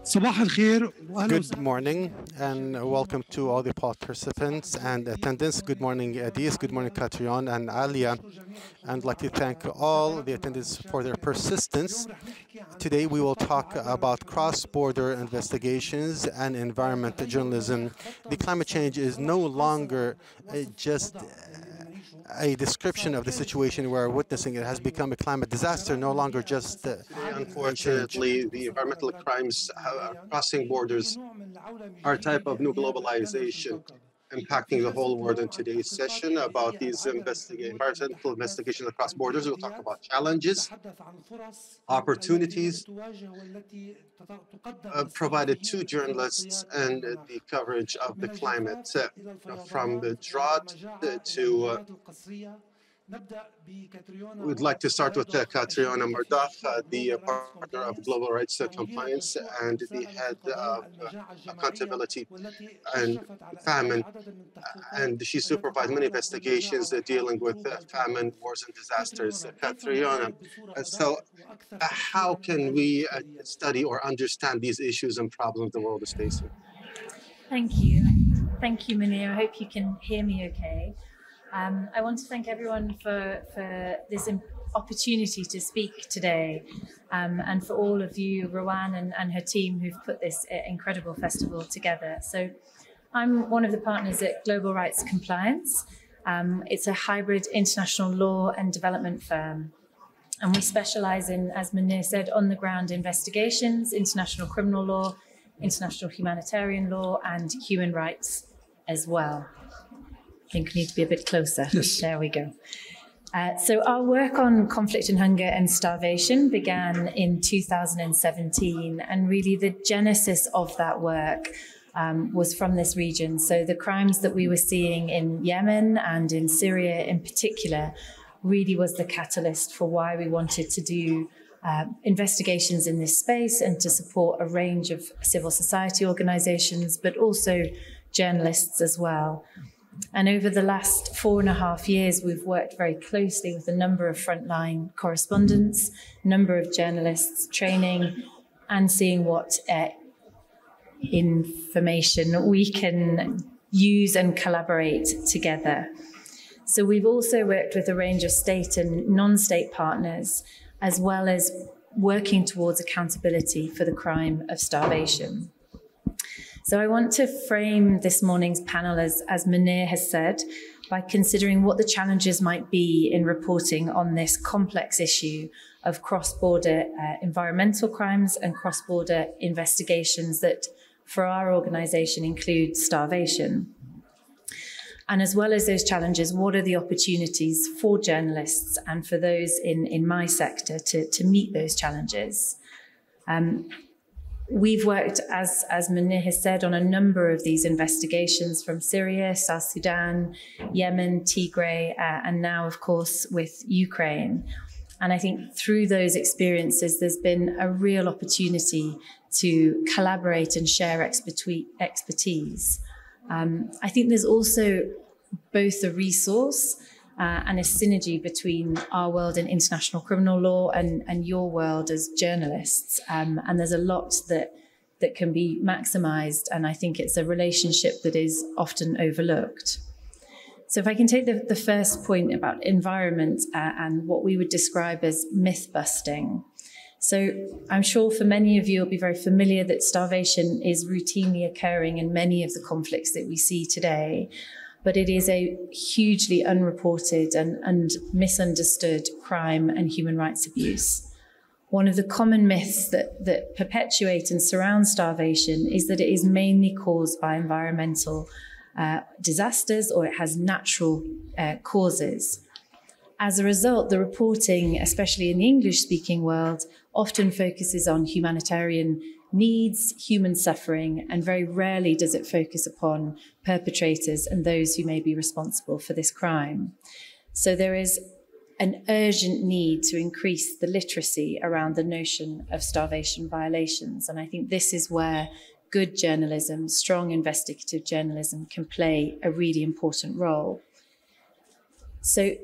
صباح الخير واهلا Good وسهلا. morning and welcome to all the participants and attendants. Good morning, Adis. Good morning, Katrion and Alia. And I'd like to thank all the attendants for their persistence. Today we will talk about cross-border investigations and environmental journalism. The climate change is no longer just a description of the situation we're witnessing. It has become a climate disaster, no longer just Unfortunately, the environmental crimes crossing borders are a type of new globalization impacting the whole world. In today's session about these environmental investigations across borders, we'll talk about challenges, opportunities provided to journalists and the coverage of the climate, from the drought to we'd like to start with Katriona Murdoch, the partner of Global Rights Compliance and the head of accountability and famine. And she supervised many investigations dealing with famine, wars, and disasters. Katriona, so how can we study or understand these issues and problems the world is facing? Thank you. Thank you, Munir. I hope you can hear me okay. I want to thank everyone for this opportunity to speak today, and for all of you, Rowan and her team, who've put this incredible festival together. So I'm one of the partners at Global Rights Compliance. It's a hybrid international law and development firm. And we specialize in, as Munir said, on-the-ground investigations, international criminal law, international humanitarian law, and human rights as well. I think we need to be a bit closer. Yes. There we go. So our work on conflict and hunger and starvation began in 2017, and really the genesis of that work was from this region. So the crimes that we were seeing in Yemen and in Syria in particular really was the catalyst for why we wanted to do investigations in this space and to support a range of civil society organizations, but also journalists as well. And over the last 4.5 years, we've worked very closely with a number of frontline correspondents, a number of journalists, training and seeing what information we can use and collaborate together. So we've also worked with a range of state and non-state partners, as well as working towards accountability for the crime of starvation. So I want to frame this morning's panel, as Munir has said, by considering what the challenges might be in reporting on this complex issue of cross-border environmental crimes and cross-border investigations that, for our organisation, include starvation. And as well as those challenges, what are the opportunities for journalists and for those in my sector to meet those challenges? We've worked, as Munir has said, on a number of these investigations from Syria, South Sudan, Yemen, Tigray, and now, of course, with Ukraine. And I think through those experiences, there's been a real opportunity to collaborate and share expertise. I think there's also both a resource and a synergy between our world in international criminal law and your world as journalists. And there's a lot that can be maximized. And I think it's a relationship that is often overlooked. So if I can take the first point about environment and what we would describe as myth busting. So I'm sure for many of you, you'll be very familiar that starvation is routinely occurring in many of the conflicts that we see today. But it is a hugely unreported and misunderstood crime and human rights abuse. One of the common myths that perpetuate and surround starvation is that it is mainly caused by environmental disasters, or it has natural causes. As a result, the reporting, especially in the English-speaking world, often focuses on humanitarian needs, human suffering, and very rarely does it focus upon perpetrators and those who may be responsible for this crime. So there is an urgent need to increase the literacy around the notion of starvation violations. And I think this is where good journalism, strong investigative journalism, can play a really important role. So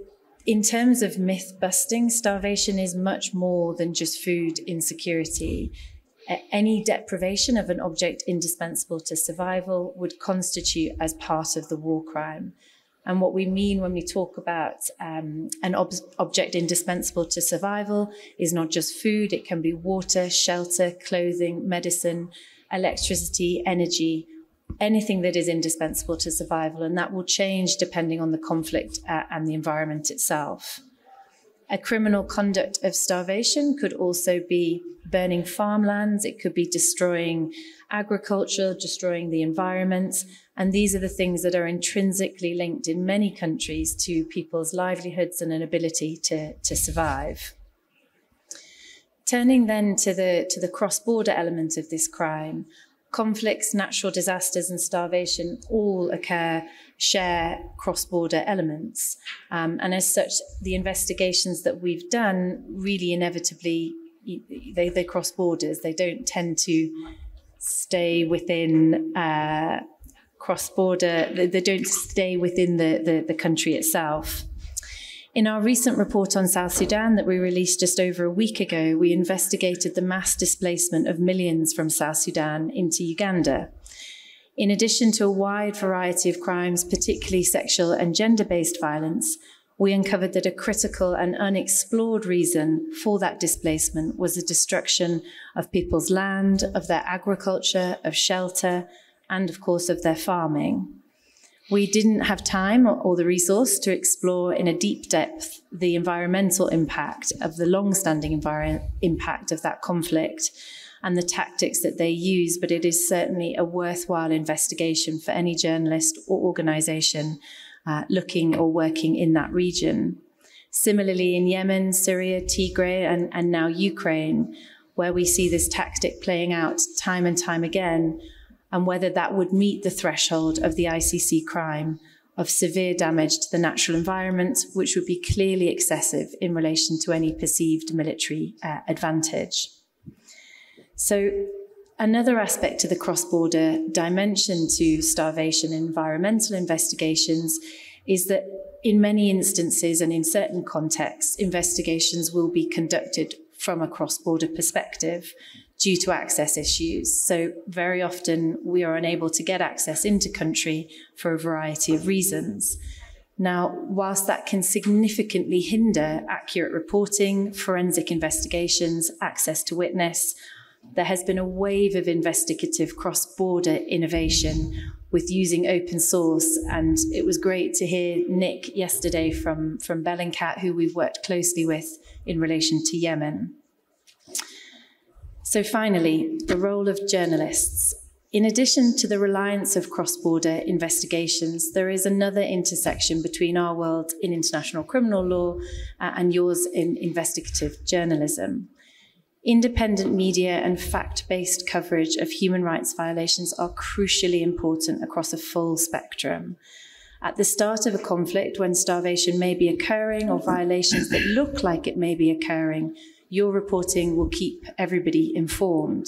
in terms of myth busting, starvation is much more than just food insecurity. Any deprivation of an object indispensable to survival would constitute as part of the war crime. And what we mean when we talk about an object indispensable to survival is not just food, it can be water, shelter, clothing, medicine, electricity, energy, anything that is indispensable to survival. And that will change depending on the conflict and the environment itself. A criminal conduct of starvation could also be burning farmlands, it could be destroying agriculture, destroying the environment. And these are the things that are intrinsically linked in many countries to people's livelihoods and an ability to survive. Turning then to the cross-border element of this crime, conflicts, natural disasters, and starvation all share cross-border elements. And as such, the investigations that we've done really inevitably, they cross borders. They don't tend to stay within cross-border, they don't stay within the country itself. In our recent report on South Sudan that we released just over a week ago, we investigated the mass displacement of millions from South Sudan into Uganda. In addition to a wide variety of crimes, particularly sexual and gender-based violence, we uncovered that a critical and unexplored reason for that displacement was the destruction of people's land, of their agriculture, of shelter, and of course of their farming. We didn't have time or the resource to explore in a deep depth the environmental impact of the long-standing impact of that conflict and the tactics that they use, but it is certainly a worthwhile investigation for any journalist or organisation looking or working in that region. Similarly, in Yemen, Syria, Tigray, and now Ukraine, where we see this tactic playing out time and time again, and whether that would meet the threshold of the ICC crime of severe damage to the natural environment, which would be clearly excessive in relation to any perceived military advantage. So another aspect to the cross-border dimension to starvation and environmental investigations is that in many instances and in certain contexts, investigations will be conducted from a cross-border perspective due to access issues. So very often we are unable to get access into country for a variety of reasons. Now, whilst that can significantly hinder accurate reporting, forensic investigations, access to witness, there has been a wave of investigative cross-border innovation with using open source. And it was great to hear Nick yesterday from Bellingcat, who we've worked closely with in relation to Yemen. So finally, the role of journalists. In addition to the reliance of cross-border investigations, there is another intersection between our world in international criminal law and yours in investigative journalism. Independent media and fact-based coverage of human rights violations are crucially important across a full spectrum. At the start of a conflict, when starvation may be occurring or violations that look like it may be occurring, your reporting will keep everybody informed.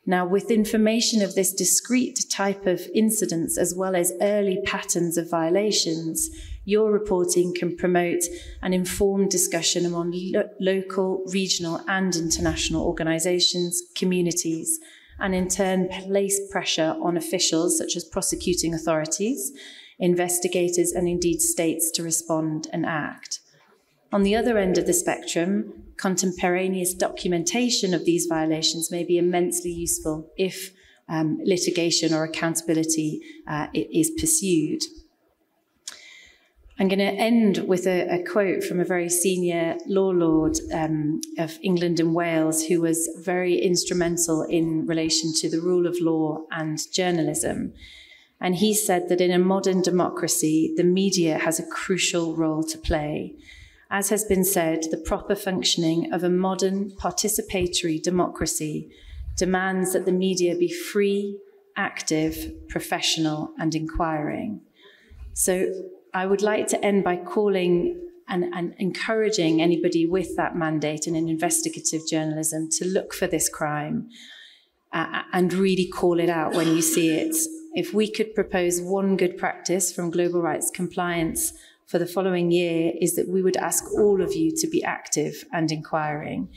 Now, with information of this discrete type of incidents, as well as early patterns of violations, your reporting can promote an informed discussion among local, regional, and international organisations, communities, and in turn place pressure on officials such as prosecuting authorities, investigators, and indeed states to respond and act. On the other end of the spectrum, contemporaneous documentation of these violations may be immensely useful if litigation or accountability is pursued. I'm going to end with a quote from a very senior law lord of England and Wales who was very instrumental in relation to the rule of law and journalism. And he said that in a modern democracy, the media has a crucial role to play. As has been said, the proper functioning of a modern participatory democracy demands that the media be free, active, professional, and inquiring. So I would like to end by calling and encouraging anybody with that mandate and in investigative journalism to look for this crime and really call it out when you see it. If we could propose one good practice from global rights compliance for the following year, is that we would ask all of you to be active and inquiring.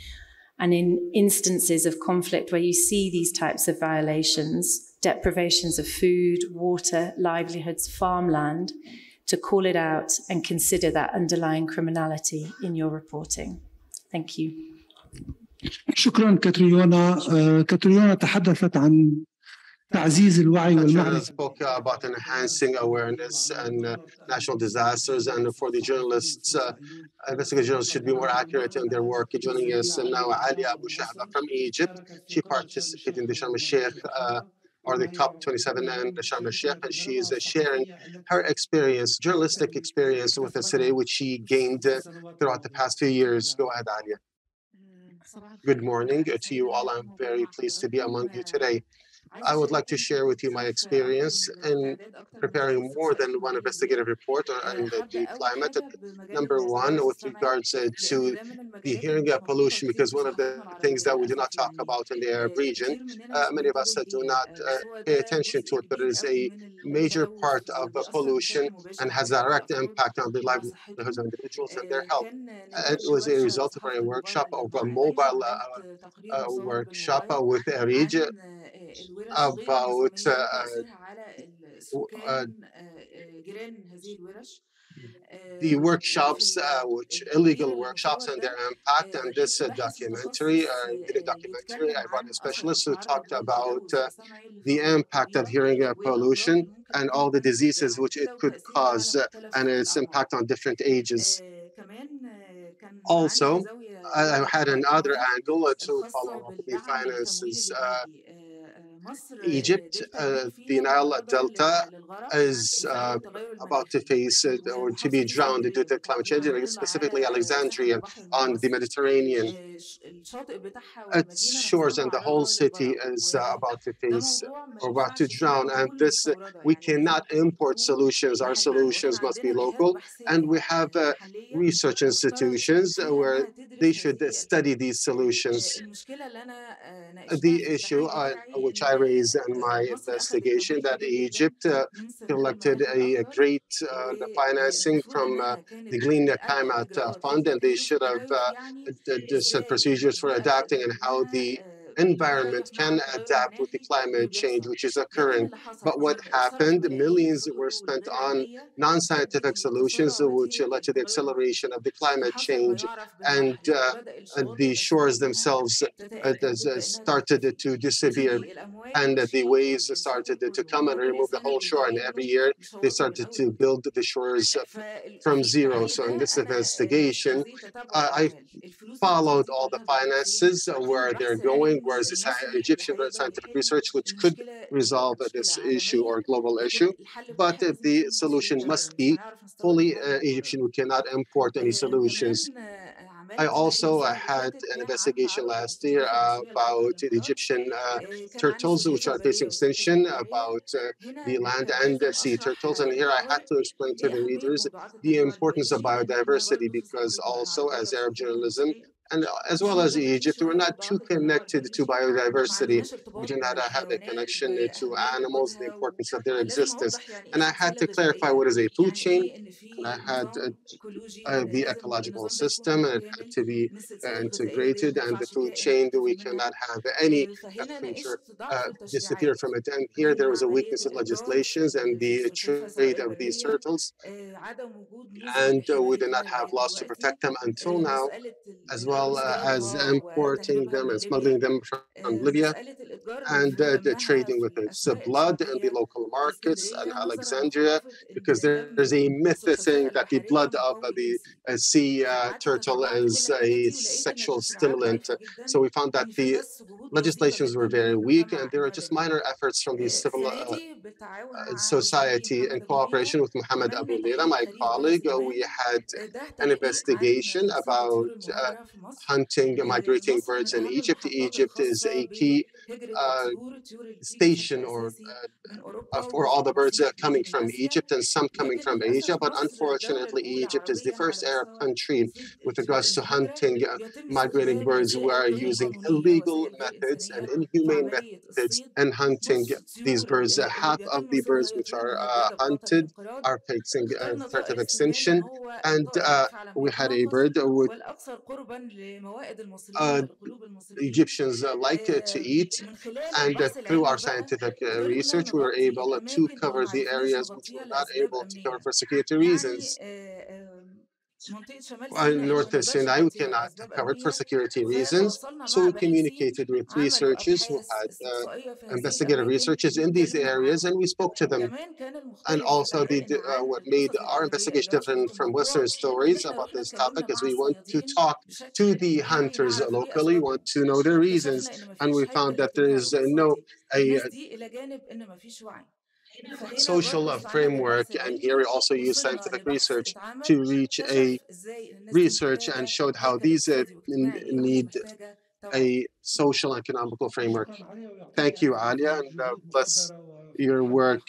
And in instances of conflict where you see these types of violations, deprivations of food, water, livelihoods, farmland, to call it out and consider that underlying criminality in your reporting. Thank you. شكرا كاتريونا. كاتريونا تحدثت عن تعزيز الوعي والمعرفة. Spoke about enhancing awareness and national disasters, and for the journalists, investigative journalists should be more accurate in their work. Joining us now, Alia Abu Shahba from Egypt. She participated in the Sharm el-Sheikh or the COP27 and the Sharm el-Sheikh, and she is sharing her experience, journalistic experience with the city, which she gained throughout the past few years. Go ahead, Alia. Good morning to you all. I'm very pleased to be among you today. I would like to share with you my experience in preparing more than one investigative report on the climate. Number one, with regards to the hearing pollution, because one of the things that we do not talk about in the Arab region, many of us do not pay attention to it, but it is a major part of pollution and has a direct impact on the livelihoods of individuals and their health. It was a result of a workshop, of a mobile workshop with ARIJ about the workshops, which illegal workshops and their impact. And this documentary, I brought a specialist who talked about the impact of hearing pollution and all the diseases which it could cause and its impact on different ages. Also, I had another angle to follow up the finances. Egypt, the Nile Delta is about to face or to be drowned due to climate change, specifically Alexandria on the Mediterranean. Its shores and the whole city is about to face or about to drown. And this, we cannot import solutions. Our solutions must be local. And we have research institutions where they should study these solutions. The issue which I raised in my investigation, that Egypt collected a great financing from the Green Climate Fund, and they should have set procedures for adapting and how the environment can adapt with the climate change which is occurring. But what happened? Millions were spent on non-scientific solutions which led to the acceleration of the climate change, and the shores themselves started to disappear, and the waves started to come and remove the whole shore, and every year they started to build the shores from zero. So in this investigation, I followed all the finances, where they're going, where is the Egyptian scientific research which could resolve this issue or global issue. But the solution must be fully Egyptian. We cannot import any solutions. I also had an investigation last year about the Egyptian turtles, which are facing extinction, about the land and sea turtles. And here I had to explain to the readers the importance of biodiversity, because also as Arab journalism, and as well as Egypt, we're not too connected to biodiversity. We do not have a connection to animals, the importance of their existence. And I had to clarify what is a food chain, and I had the ecological system, and it had to be integrated, and the food chain, we cannot have any creature disappear from it. And here there was a weakness in legislations and the trade of these turtles, and we did not have laws to protect them until now, as well as importing them and smuggling them from Libya, and the trading with its blood in the local markets in Alexandria, because there's a myth saying that the blood of the sea turtle is a sexual stimulant. So we found that the legislations were very weak, and there were just minor efforts from the civil society in cooperation with Mohammed Abu Leila, my colleague. We had an investigation about hunting migrating birds in Egypt. Egypt is a key uh, station or for all the birds coming from Egypt and some coming from Asia. But unfortunately, Egypt is the first Arab country with regards to hunting migrating birds who are using illegal methods and inhumane methods and hunting these birds. Half of the birds which are hunted are facing threat of extinction. And we had a bird which Egyptians like to eat. And through our scientific research, we were able to cover the areas which we were not able to cover for security reasons. In North Sinai, we cannot cover it for security reasons. So we communicated with researchers who had investigative researchers in these areas, and we spoke to them. And also, what made our investigation different from Western stories about this topic is we want to talk to the hunters locally, want to know their reasons, and we found that there is no social framework. And here we also use scientific research to reach a research and showed how these need a social and economical framework. Thank you, Alia, and bless your work.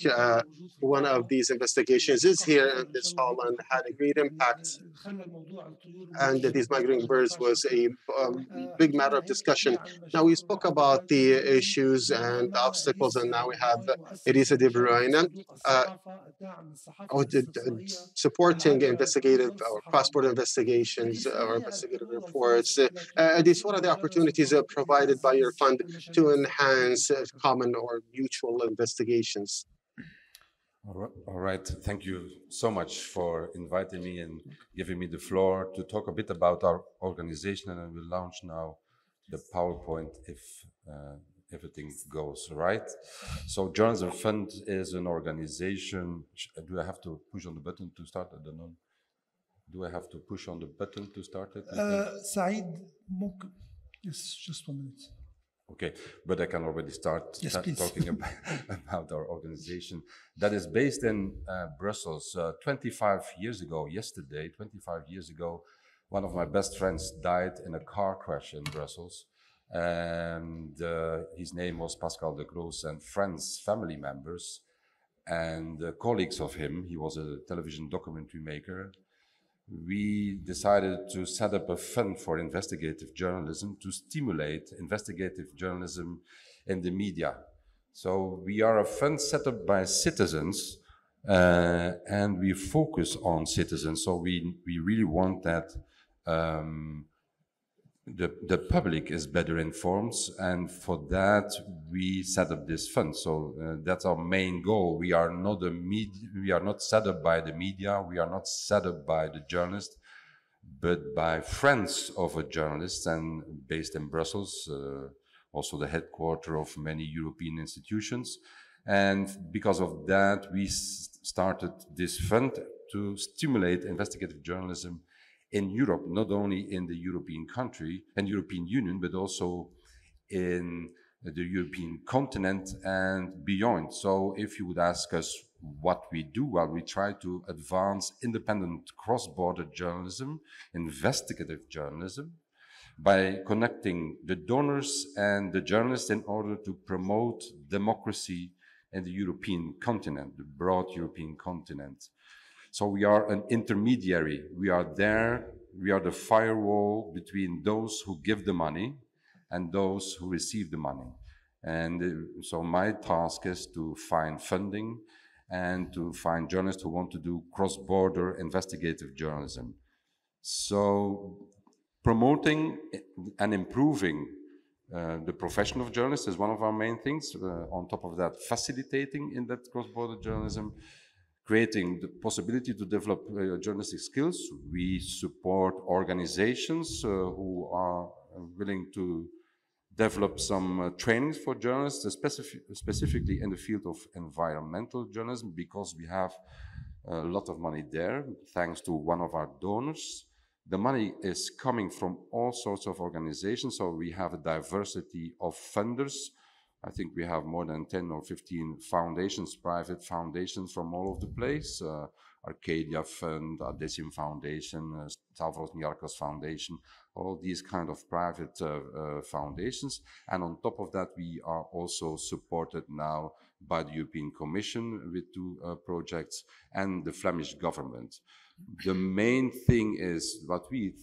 One of these investigations is here in this hall and had a great impact. And these migrating birds was a big matter of discussion. Now we spoke about the issues and obstacles, and now we have Elisa De Bruyne supporting investigative or cross-border investigations or investigative reports. What are the opportunities provided by your fund to enhance common or mutual investigations? All right. Thank you so much for inviting me and giving me the floor to talk a bit about our organization. And I will launch now the PowerPoint if everything goes right. So Journalism Fund is an organization. Do I have to push on the button to start? I don't know. Do I have to push on the button to start it? Saeed, yes, just 1 minute. Okay, but I can already start talking about our organization that is based in Brussels. 25 years ago, yesterday, 25 years ago, one of my best friends died in a car crash in Brussels. And his name was Pascal de Groos, and friends, family members, and colleagues of him. He was a television documentary maker. We decided to set up a fund for investigative journalism to stimulate investigative journalism in the media. So we are a fund set up by citizens, and we focus on citizens. So we really want that the public is better informed, and for that we set up this fund. So that's our main goal. We are not we are not set up by the media. We are not set up by the journalists, but by friends of a journalist, and based in Brussels, also the headquarters of many European institutions. And because of that, we started this fund to stimulate investigative journalism in Europe, not only in the European country and European Union, but also in the European continent and beyond. So if you would ask us what we do, well, we try to advance independent cross-border journalism, investigative journalism, by connecting the donors and the journalists in order to promote democracy in the European continent, the broad European continent. So we are an intermediary. We are there. We are the firewall between those who give the money and those who receive the money. And so my task is to find funding and to find journalists who want to do cross-border investigative journalism. So promoting and improving the profession of journalists is one of our main things. On top of that, facilitating in that cross-border journalism, creating the possibility to develop journalistic skills. We support organizations who are willing to develop some trainings for journalists, specifically in the field of environmental journalism, because we have a lot of money there, thanks to one of our donors. The money is coming from all sorts of organizations, so we have a diversity of funders. I think we have more than 10 or 15 foundations, private foundations from all over the place. Arcadia Fund, Decim Foundation, Stavros Niarchos Foundation, all these kind of private foundations. And on top of that, we are also supported now by the European Commission with 2 projects and the Flemish government. The main thing is, what we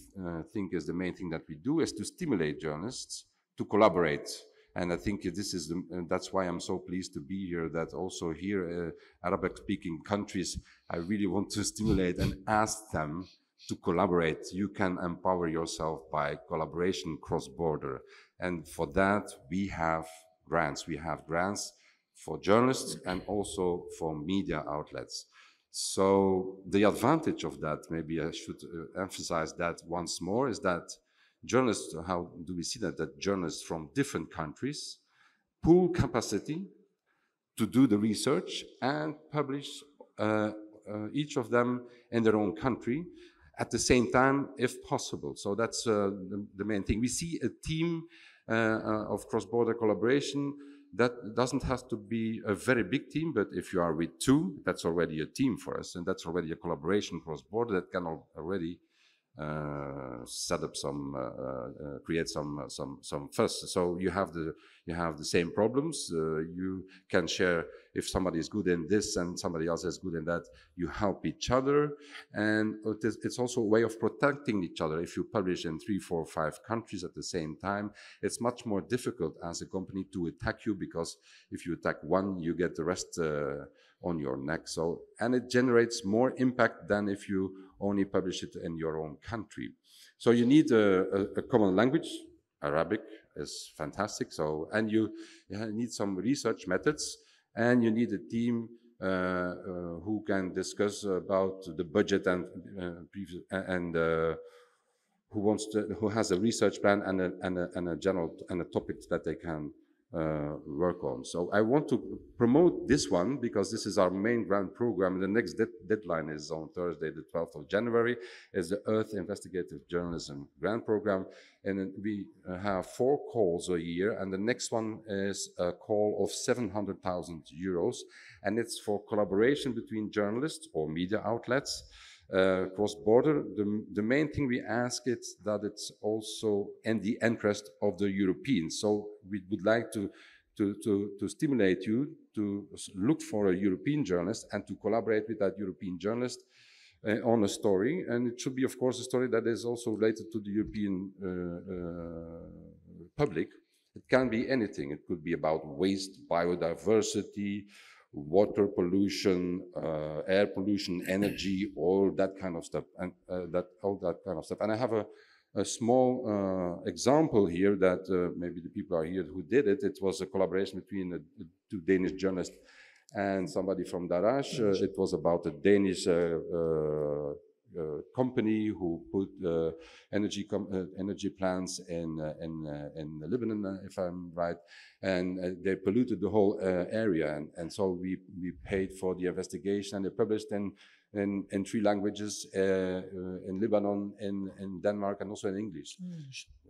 think is the main thing that we do is to stimulate journalists to collaborate. And I think this is that's why I'm so pleased to be here, that also here, Arabic-speaking countries, I really want to stimulate and ask them to collaborate. You can empower yourself by collaboration cross-border. And for that, we have grants. We have grants for journalists and also for media outlets. So the advantage of that, maybe I should emphasize that once more, is that journalists, how do we see that? That journalists from different countries pool capacity to do the research and publish each of them in their own country at the same time, if possible. So that's the main thing. We see a team of cross-border collaboration that doesn't have to be a very big team, but if you are with 2, that's already a team for us, and that's already a collaboration cross-border that can already set up some, create some fuss. So you have the same problems. You can share if somebody is good in this and somebody else is good in that. You help each other, and it's also a way of protecting each other. If you publish in 3, 4, 5 countries at the same time, it's much more difficult as a company to attack you, because if you attack one, you get the rest on your neck. So, and it generates more impact than if you only publish it in your own country. So you need a common language. Arabic is fantastic. So, and you need some research methods, and you need a team who can discuss about the budget and who has a research plan and a general and a topic that they can work on. So I want to promote this one because this is our main grant program. The next deadline is on Thursday, the 12th of January, is the Earth Investigative Journalism Grant Program. And we have 4 calls a year, and the next one is a call of 700,000 euros. And it's for collaboration between journalists or media outlets cross-border. The main thing we ask is that it's also in the interest of the Europeans. So we would like to stimulate you to look for a European journalist and to collaborate with that European journalist on a story. And it should be, of course, a story that is also related to the European public. It can be anything. It could be about waste, biodiversity, water pollution, air pollution, energy, all that kind of stuff, and all that kind of stuff. And I have a small example here that maybe the people are here who did it. It was a collaboration between 2 Danish journalists and somebody from ARIJ. It was about a Danish company who put energy plants in Lebanon, if I'm right, and they polluted the whole area, and so we paid for the investigation, and they published in 3 languages, in Lebanon, in Denmark, and also in English.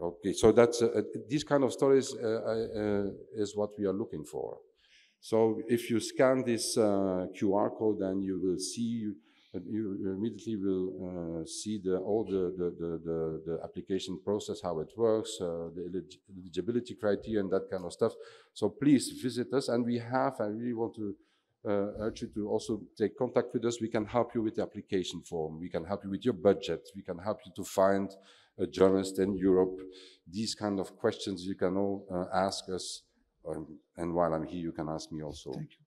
Okay, so that's these kind of stories is what we are looking for. So if you scan this QR code, then you will see. You immediately will see all the application process, how it works, the eligibility criteria, and that kind of stuff. So please visit us, and I really want to urge you to also take contact with us. We can help you with the application form. We can help you with your budget. We can help you to find a journalist in Europe. These kind of questions you can all ask us, and while I'm here, you can ask me also. Thank you.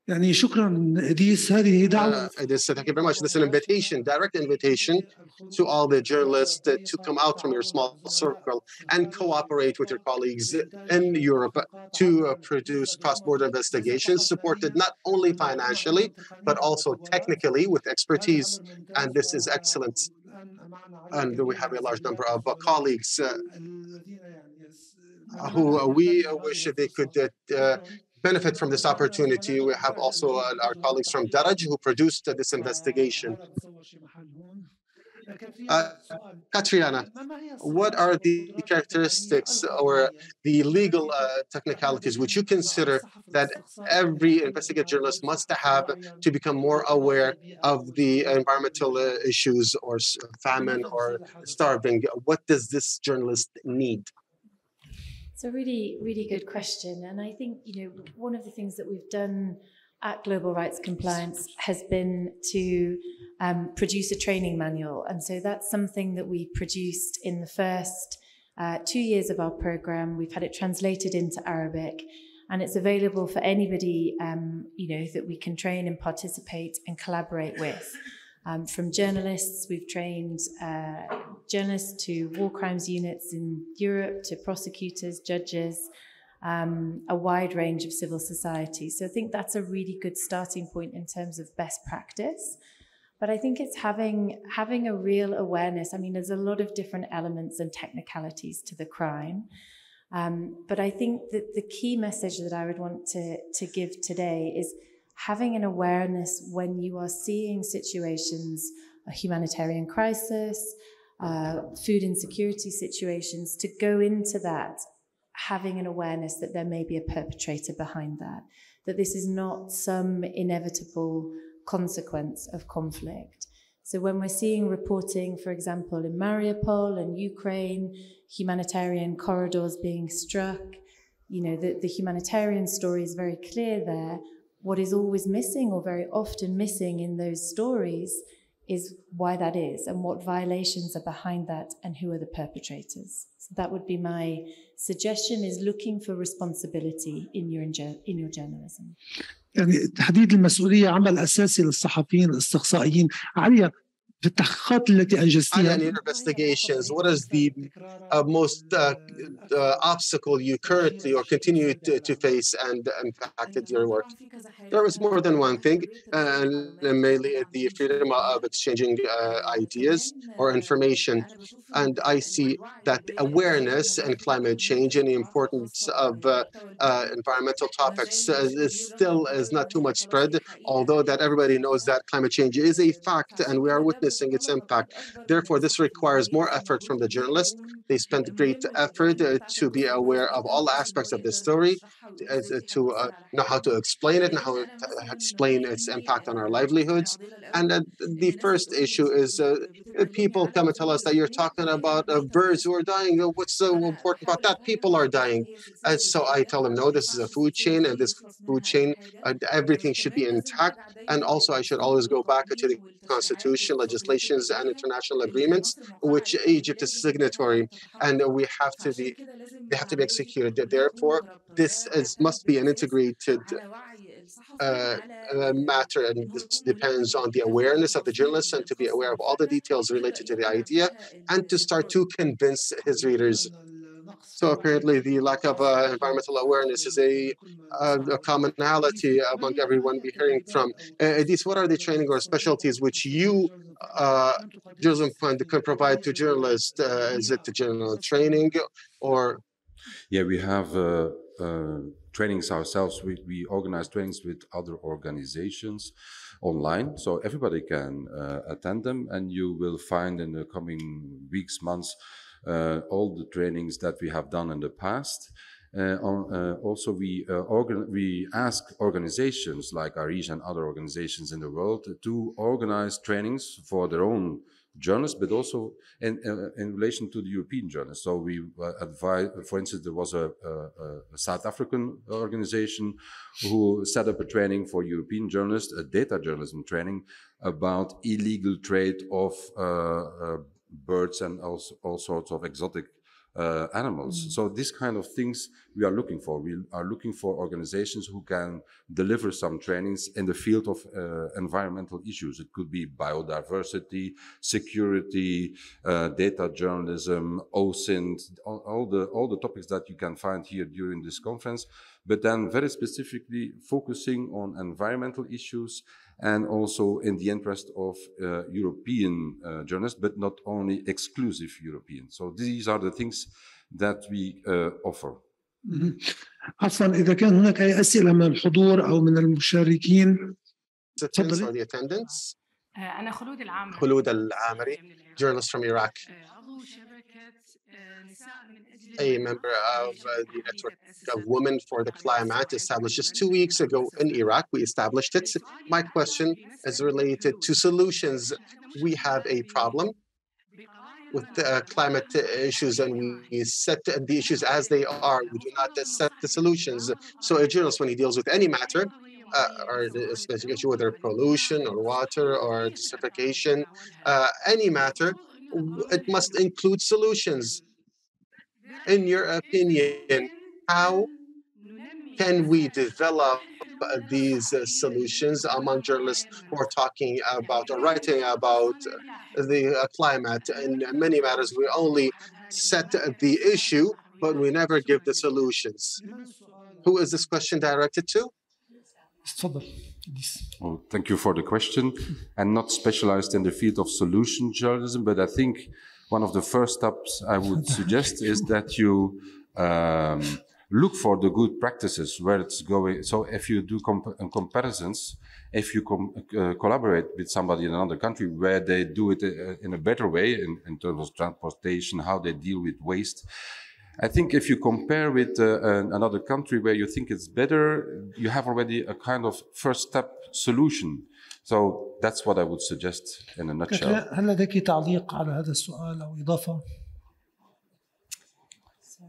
يعني شكرا إديس. هذه دعوة. Thank you very much. This is an invitation, direct invitation to all the journalists to come out from your small circle and cooperate with your colleagues in Europe to produce cross-border investigations supported not only financially, but also technically with expertise. And this is excellent. And we have a large number of colleagues who we wish they could benefit from this opportunity. We have also our colleagues from ARIJ who produced this investigation. Katriana, what are the characteristics or the legal technicalities which you consider that every investigative journalist must have to become more aware of the environmental issues or famine or starving? What does this journalist need? It's a really, really good question. And I think, one of the things that we've done at Global Rights Compliance has been to produce a training manual. And so that's something that we produced in the first 2 years of our program. We've had it translated into Arabic, and it's available for anybody, that we can train and participate and collaborate with. From journalists, we've trained journalists to war crimes units in Europe, to prosecutors, judges, a wide range of civil society. So I think that's a really good starting point in terms of best practice. But I think it's having a real awareness. I mean, there's a lot of different elements and technicalities to the crime. But I think that the key message that I would want to give today is having an awareness when you are seeing situations, a humanitarian crisis, food insecurity situations, to go into that having an awareness that there may be a perpetrator behind that this is not some inevitable consequence of conflict. So when we're seeing reporting, for example, in Mariupol and Ukraine, humanitarian corridors being struck, the humanitarian story is very clear there. What is always missing, or very often missing in those stories, is why that is and what violations are behind that and who are the perpetrators. So that would be my suggestion, is looking for responsibility in your journalism. يعني تحديد المسؤولية عمل أساسي للصحفيين الاستقصائيين. عليا في التحقيقات التي أنجزتيها. In your investigations, what is the most obstacle you currently or continue to face and impacted your work? There is more than one thing, mainly the freedom of exchanging ideas or information. And I see that awareness and climate change and the importance of environmental topics still is not too much spread, although that everybody knows that climate change is a fact and we are witnessing its impact. Therefore, this requires more effort from the journalists. They spend great effort to be aware of all aspects of the story, to know how to explain it and how to explain its impact on our livelihoods. And the first issue is people come and tell us that you're talking about birds who are dying. What's so important about that? People are dying. So I tell them, no, this is a food chain, and this food chain, everything should be intact. And also I should always go back to the constitution, legislations, and international agreements, which Egypt is signatory, and they have to be executed. Therefore, this must be an integrated matter, and this depends on the awareness of the journalist and to be aware of all the details related to the idea and to start to convince his readers. So apparently the lack of environmental awareness is a commonality among everyone we're hearing from. These, what are the training or specialties which you, Journalism Fund, can provide to journalists? Is it the general training or? Yeah, we have trainings ourselves. We organize trainings with other organizations online, so everybody can attend them, and you will find in the coming weeks, months, all the trainings that we have done in the past. Also, we ask organizations like ARIJ and other organizations in the world to organize trainings for their own journalists, but also in relation to the European journalists. So we advise, for instance, there was a South African organization who set up a training for European journalists, a data journalism training about illegal trade of birds and all sorts of exotic animals. So these kind of things we are looking for. We are looking for organizations who can deliver some trainings in the field of environmental issues. It could be biodiversity, security, data journalism, OSINT, all the topics that you can find here during this conference, but then very specifically focusing on environmental issues and also in the interest of European journalists, but not only exclusive European. So these are the things that we offer. عفوا إذا كان هناك أي أسئلة من الحضور أو من المشاركين. Or the attendants. أنا خلود العامري, journalist from Iraq, a member of the network of Women for the Climate, established just 2 weeks ago in Iraq. We established it. My question is related to solutions. We have a problem with climate issues, and we set the issues as they are. We do not set the solutions. So a journalist, when he deals with any matter, or a specific issue, whether pollution or water or desertification, any matter, it must include solutions. In your opinion, how can we develop these solutions among journalists who are talking about or writing about the climate? In many matters, we only set the issue, but we never give the solutions. Who is this question directed to? Well, thank you for the question. I'm not specialized in the field of solution journalism, but I think one of the first steps I would suggest is that you look for the good practices where it's going. So if you do comparisons, if you collaborate with somebody in another country where they do it in a better way in terms of transportation, how they deal with waste, I think if you compare with another country where you think it's better, you have already a kind of first step solution. So that's what I would suggest in a nutshell. هل لديك تعليق على هذا السؤال أو إضافة؟ Sorry,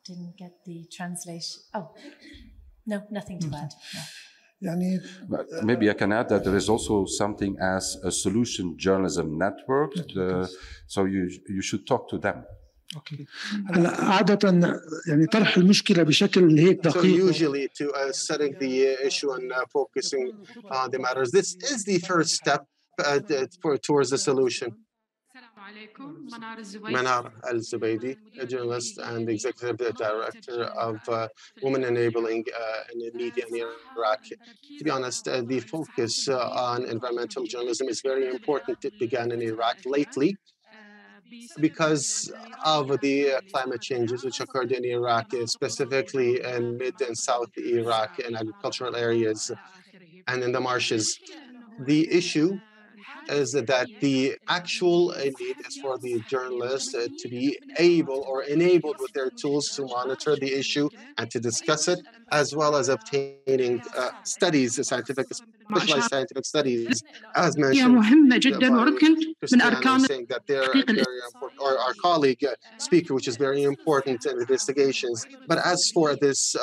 didn't get the translation. Oh, no, nothing to add. No. يعني Maybe I can add that there is also something as a solution journalism network. So you should talk to them. اوكي هلا عادة يعني طرح المشكلة بشكل هيك So دقيق. usually to setting the issue and focusing on the matters, this is the first step towards the solution. Manar Al-Zubaydi, a journalist and executive director of Women Enabling in the Media in Iraq. To be honest, the focus on environmental journalism is very important. It began in Iraq lately because of the climate changes which occurred in Iraq, specifically in mid and south Iraq in agricultural areas and in the marshes. The issue is that the actual need is for the journalists to be able or enabled with their tools to monitor the issue and to discuss it, as well as obtaining studies, specialized scientific studies, as mentioned by Christiana, saying that they're very important, or our colleague speaker, which is very important in investigations. But as for this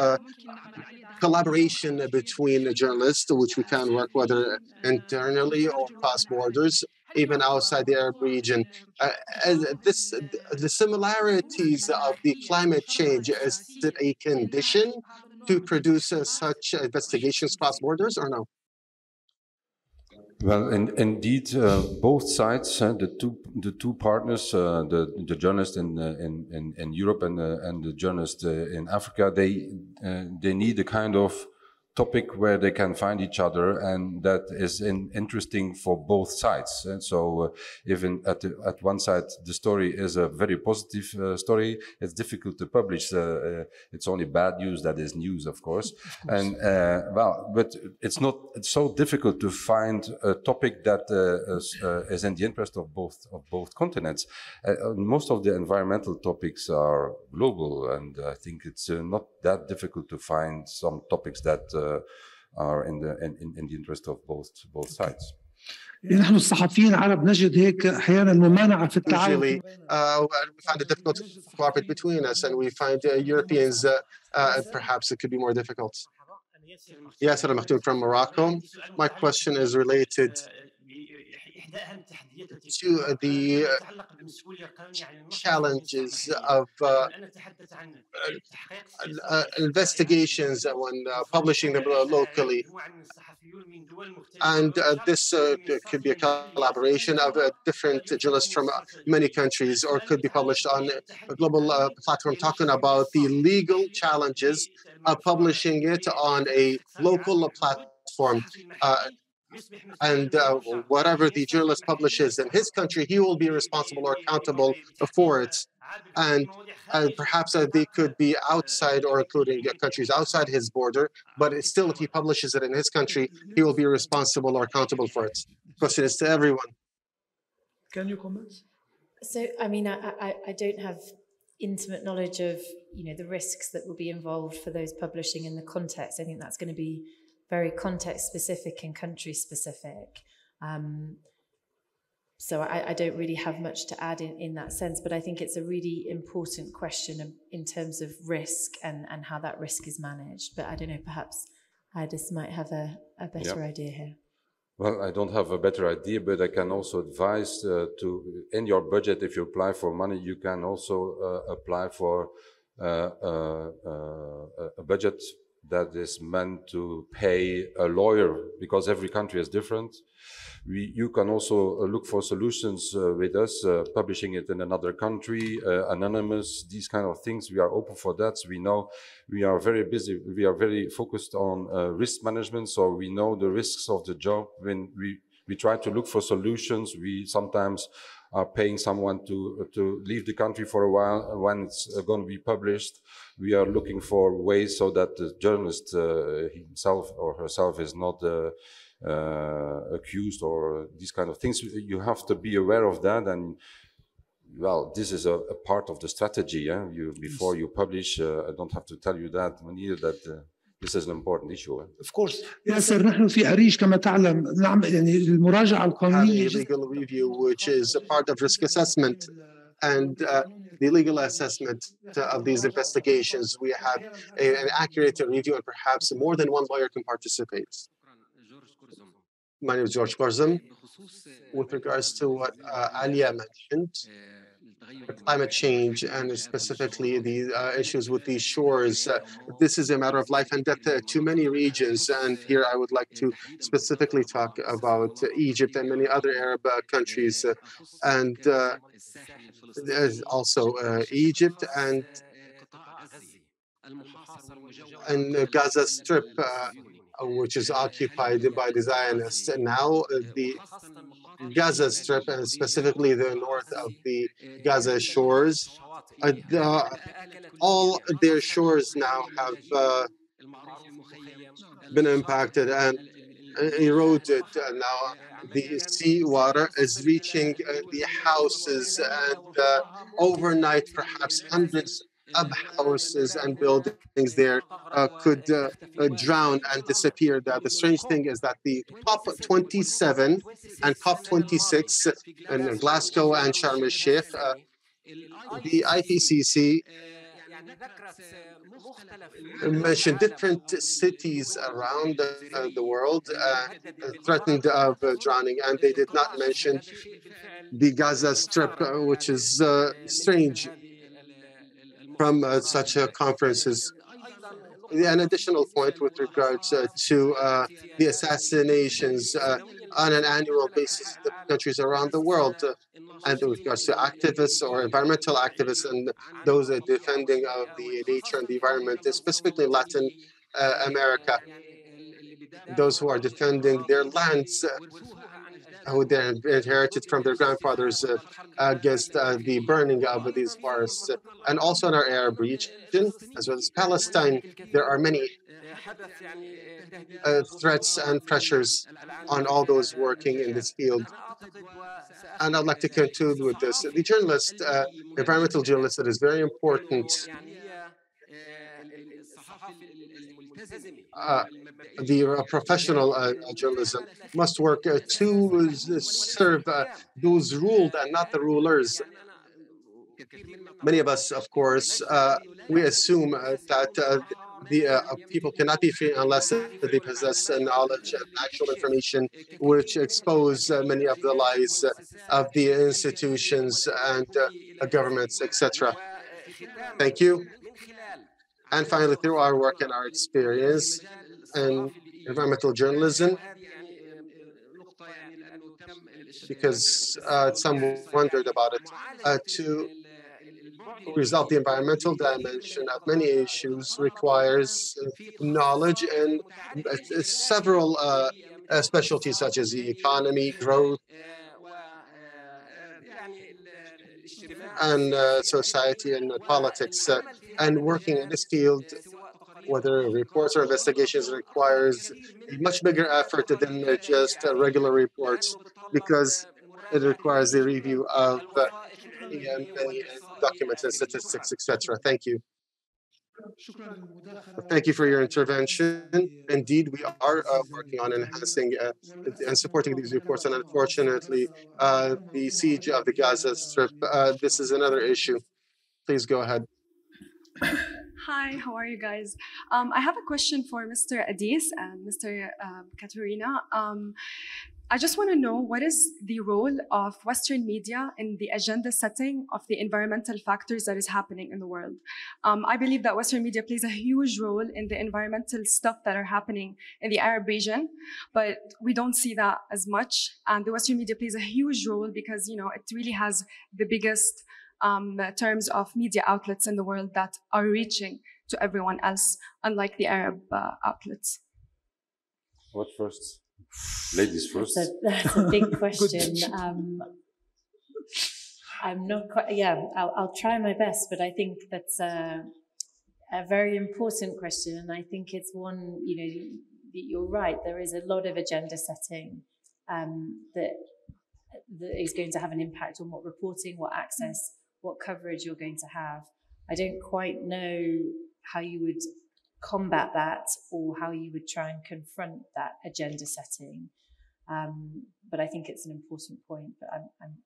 collaboration between journalists, which we can work whether internally or cross borders, even outside the Arab region. The similarities of the climate change, is it a condition to produce such investigations cross borders or no? Well, indeed, both sides, the two partners, the journalist in Europe and the journalist in Africa, they need a kind of topic where they can find each other, and that is interesting for both sides. And so, even at one side the story is a very positive story, it's difficult to publish. It's only bad news that is news, of course. And but it's so difficult to find a topic that is in the interest of both continents. Most of the environmental topics are global, and I think it's not that difficult to find some topics that are in the interest of both sides. نحن الصحفيين العرب نجد هيك احيانا ممانعه في التعاون. Usually, we find it difficult to cooperate between us, and we find Europeans perhaps it could be more difficult. Yasser Al-Maktoum from Morocco. My question is related to the challenges of investigations when publishing them locally. And this could be a collaboration of different journalists from many countries, or could be published on a global platform, talking about the legal challenges of publishing it on a local platform. And whatever the journalist publishes in his country, he will be responsible or accountable for it. and perhaps they could be outside or including countries outside his border, but it's still, if he publishes it in his country, he will be responsible or accountable for it. Question is to everyone. Can you comment? So, I mean, I don't have intimate knowledge of, the risks that will be involved for those publishing in the context. I think that's going to be very context specific and country specific. So I don't really have much to add in that sense, but I think it's a really important question in terms of risk and how that risk is managed. But I don't know, perhaps Adis might have a better idea here. Well, I don't have a better idea, but I can also advise in your budget, if you apply for money, you can also apply for a budget that is meant to pay a lawyer, because every country is different. You can also look for solutions with us, publishing it in another country, anonymous, these kind of things. We are open for that. We know we are very busy. We are very focused on risk management, so we know the risks of the job. When we try to look for solutions, we sometimes are paying someone to leave the country for a while. When it's going to be published, we are looking for ways so that the journalist himself or herself is not accused or these kind of things. You have to be aware of that, and well, this is a part of the strategy. Before you publish, I don't have to tell you that, Munir, that this is an important issue. Of course. ياسر نحن في أريج كما تعلم نعمل يعني المراجعة القانونية. Having a legal review, which is a part of risk assessment and the legal assessment of these investigations. We have an accurate review, and perhaps more than one lawyer can participate. My name is George Korzum. With regards to what Alia mentioned, climate change and specifically the issues with these shores, this is a matter of life and death to many regions. And here I would like to specifically talk about Egypt and many other Arab countries, and also Egypt and Gaza Strip, which is occupied by the Zionists. And now the Gaza Strip, and specifically the north of the Gaza shores, all their shores now have been impacted and eroded. Now the seawater is reaching the houses, and overnight perhaps hundreds of houses and buildings there could drown and disappear. The strange thing is that the COP27 and COP26 in Glasgow and Sharm el-Sheikh, the IPCC mentioned different cities around the world threatened of drowning, and they did not mention the Gaza Strip, which is strange from such conferences. An additional point with regards to the assassinations on an annual basis in countries around the world, and with regards to activists or environmental activists and those defending of the nature and the environment, specifically Latin America, those who are defending their lands, who they inherited from their grandfathers against the burning of these forests. And also in our Arab region, as well as Palestine, there are many threats and pressures on all those working in this field. And I'd like to conclude with this. The journalist, environmental journalist, that is very important. The professional journalism must work to serve those ruled and not the rulers. Many of us, of course, we assume that the people cannot be free unless they possess knowledge and actual information, which expose many of the lies of the institutions and governments, etc. Thank you. And finally, through our work and our experience in environmental journalism, because some wondered about it, to resolve the environmental dimension of many issues requires knowledge and several specialties such as the economy, growth, and society and politics. And working in this field, whether reports or investigations, requires a much bigger effort than just regular reports, because it requires the review of many documents and statistics, etc. Thank you. Thank you for your intervention. Indeed, we are working on enhancing and supporting these reports. And unfortunately, the siege of the Gaza Strip, this is another issue. Please go ahead. Hi, how are you guys? I have a question for Mr. Adis and Mr. Katerina. I just want to know, what is the role of Western media in the agenda setting of the environmental factors that is happening in the world? I believe that Western media plays a huge role in the environmental stuff that are happening in the Arab region, but we don't see that as much. And the Western media plays a huge role because, you know, it really has the biggest terms of media outlets in the world that are reaching to everyone else, unlike the Arab outlets. What first? Ladies first. That's a big question. I'm not quite, I'll try my best, but I think that's a very important question. And I think it's one, you know, you're right, there is a lot of agenda setting that is going to have an impact on what reporting, what access, what coverage you're going to have. I don't quite know how you would combat that or how you would try and confront that agenda setting. But I think it's an important point, but I'm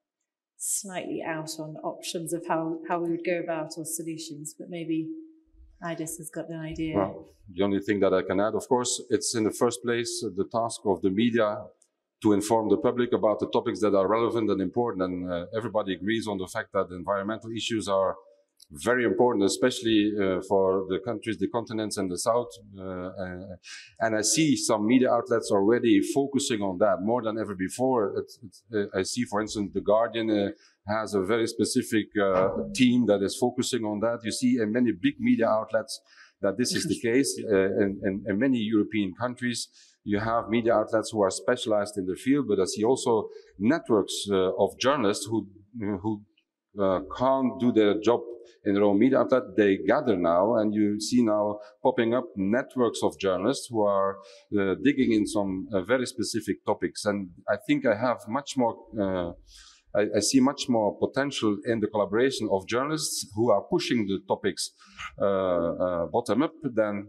slightly out on options of how we would go about or solutions, but maybe Idis has got an idea. Well, the only thing that I can add, of course, it's in the first place the task of the media to inform the public about the topics that are relevant and important. And everybody agrees on the fact that environmental issues are very important, especially for the countries, the continents and the South. And I see some media outlets already focusing on that more than ever before. I see, for instance, The Guardian has a very specific team that is focusing on that. You see in many big media outlets that this is the case. In many European countries, you have media outlets who are specialized in the field, but I see also networks of journalists who can't do their job in their own media outlet. They gather now, and you see now popping up networks of journalists who are digging in some very specific topics. And I think I have much more, I see much more potential in the collaboration of journalists who are pushing the topics bottom up than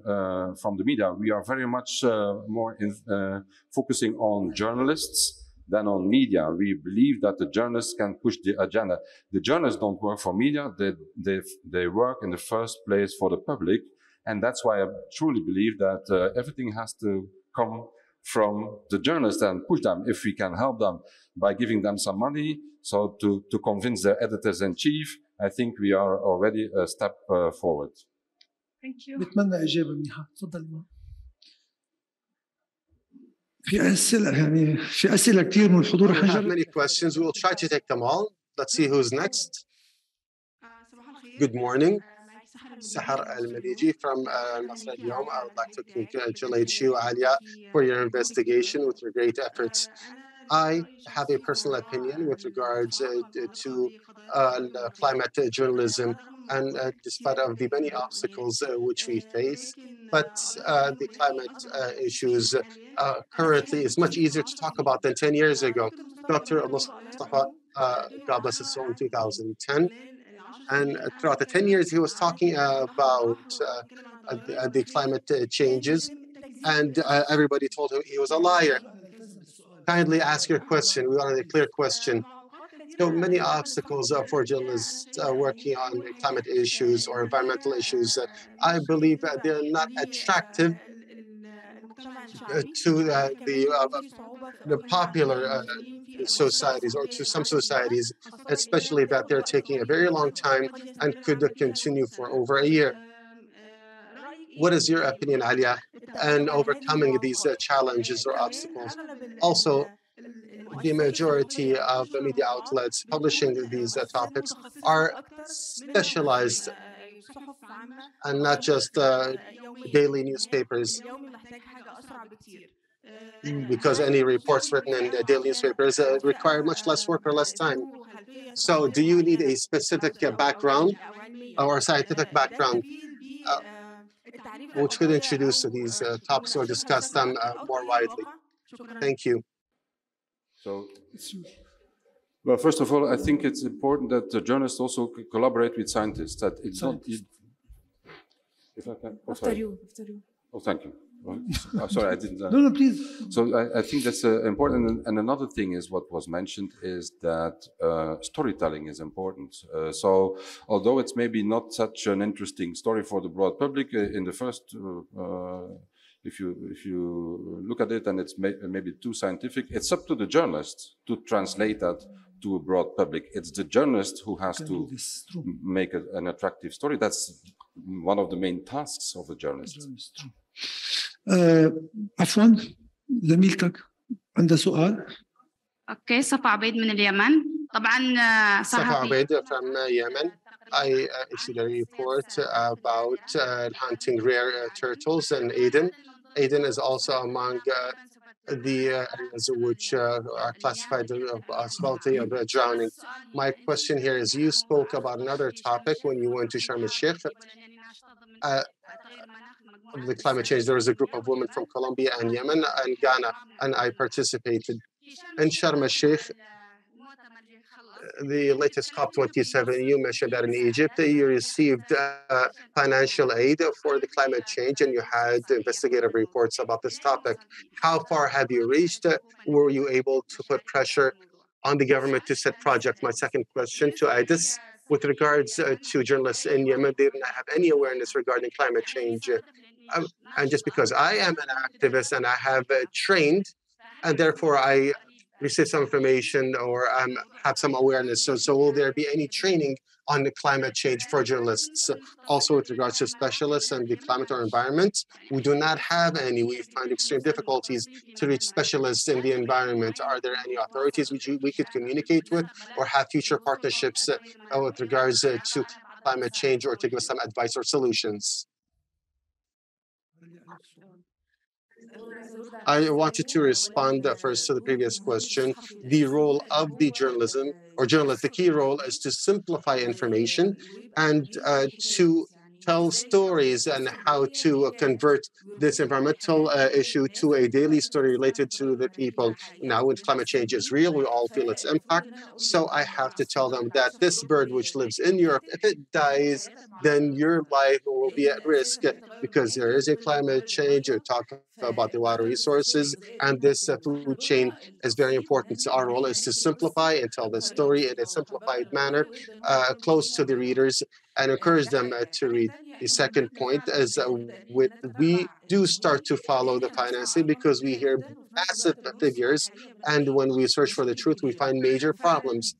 from the media. We are very much more focusing on journalists than on media. We believe that the journalists can push the agenda. The journalists don't work for media, they work in the first place for the public. And that's why I truly believe that everything has to come from the journalists and push them, if we can help them by giving them some money, so to convince their editors-in-chief. I think we are already a step forward. Thank you. بتمنى إجابة منيحة. تفضل. في أسئلة كثير من الحضور. We have many questions. We will try to take them all. Let's see who's next. Good morning. Sahar Al-Maliji from Masr Al-Yawm. I would like to congratulate you, Alia, for your investigation with your great efforts. I have a personal opinion with regards to climate journalism, and despite of the many obstacles which we face, but the climate issues currently is much easier to talk about than 10 years ago. Dr. Mustafa, God bless his soul, in 2010, and throughout the 10 years, he was talking about the climate changes, and everybody told him he was a liar. Kindly ask your question. We wanted a clear question. So many obstacles for journalists working on climate issues or environmental issues. I believe they're not attractive to the popular societies, or to some societies, especially that they're taking a very long time and could continue for over a year. What is your opinion, Alia, and overcoming these challenges or obstacles? Also, the majority of the media outlets publishing these topics are specialized and not just daily newspapers, because any reports written in the daily newspapers require much less work or less time. So do you need a specific background or scientific background which could introduce these topics or discuss them more widely? Thank you. So, well, first of all, I think it's important that the journalists also collaborate with scientists. That it's not. If I can, after you. Oh, thank you. Oh, sorry, I didn't. No, please. So I think that's important. And another thing is what was mentioned is that storytelling is important. So although it's maybe not such an interesting story for the broad public, in the first, if you look at it and it's maybe too scientific, it's up to the journalist to translate that to a broad public. It's the journalist who has to make an attractive story. That's one of the main tasks of a journalist. عفوا زميلتك عندها سؤال. اوكي صفا عبيد من اليمن طبعا صفا عبيد from Yemen. I issued a report about hunting rare turtles in Aden. Aden is also among the areas which are classified of possibility of drowning. My question here is, you spoke about another topic when you went to Sharm el-Sheikh. The climate change, there was a group of women from Colombia and Yemen and Ghana, and I participated. In Sharm el-Sheikh, the latest COP27, you mentioned that in Egypt, you received financial aid for the climate change, and you had investigative reports about this topic. How far have you reached? Were you able to put pressure on the government to set projects? My second question to Aidis, with regards to journalists in Yemen, they did not have any awareness regarding climate change. And just because I am an activist and I have trained, and therefore I receive some information or have some awareness. So will there be any training on the climate change for journalists? Also with regards to specialists and the climate or environment, we do not have any. We find extreme difficulties to reach specialists in the environment. Are there any authorities which we could communicate with or have future partnerships with regards to climate change, or to give us some advice or solutions? I wanted to respond first to the previous question. The role of the journalism or journalist, the key role is to simplify information and to tell stories and how to convert this environmental issue to a daily story related to the people. Now, when climate change is real, we all feel its impact. So I have to tell them that this bird which lives in Europe, if it dies, then your life will be at risk because there is a climate change. You're talking about the water resources, and this food chain is very important. So our role is to simplify and tell the story in a simplified manner, close to the readers, and encourage them to read. The second point is we do start to follow the financing because we hear massive figures, and when we search for the truth, we find major problems.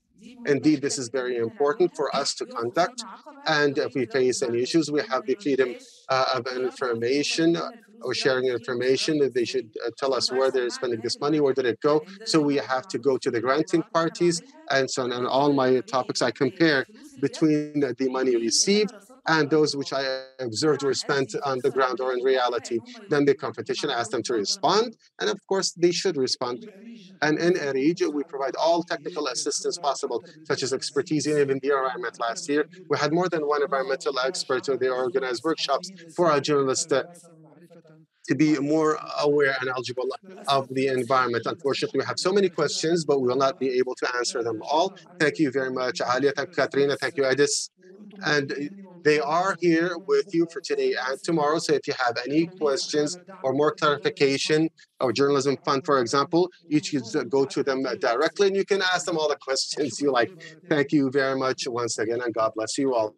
Indeed, this is very important for us to conduct, and if we face any issues, we have the freedom of information or sharing information. That they should tell us where they're spending this money, where did it go. So we have to go to the granting parties, and so on all my topics, I compare between the money received and those which I observed were spent on the ground or in reality. Then the competition asked them to respond, and of course they should respond. And in ARIJ, we provide all technical assistance possible, such as expertise in even the environment. Last year, we had more than one environmental expert, or they organized workshops for our journalists to be more aware and eligible of the environment. Unfortunately, we have so many questions, but we will not be able to answer them all. Thank you very much, Alia. Thank you, Katrina. Thank you, Edis. And they are here with you for today and tomorrow. So if you have any questions or more clarification, or Journalism Fund, for example, you should go to them directly and you can ask them all the questions you like. Thank you very much once again, and God bless you all.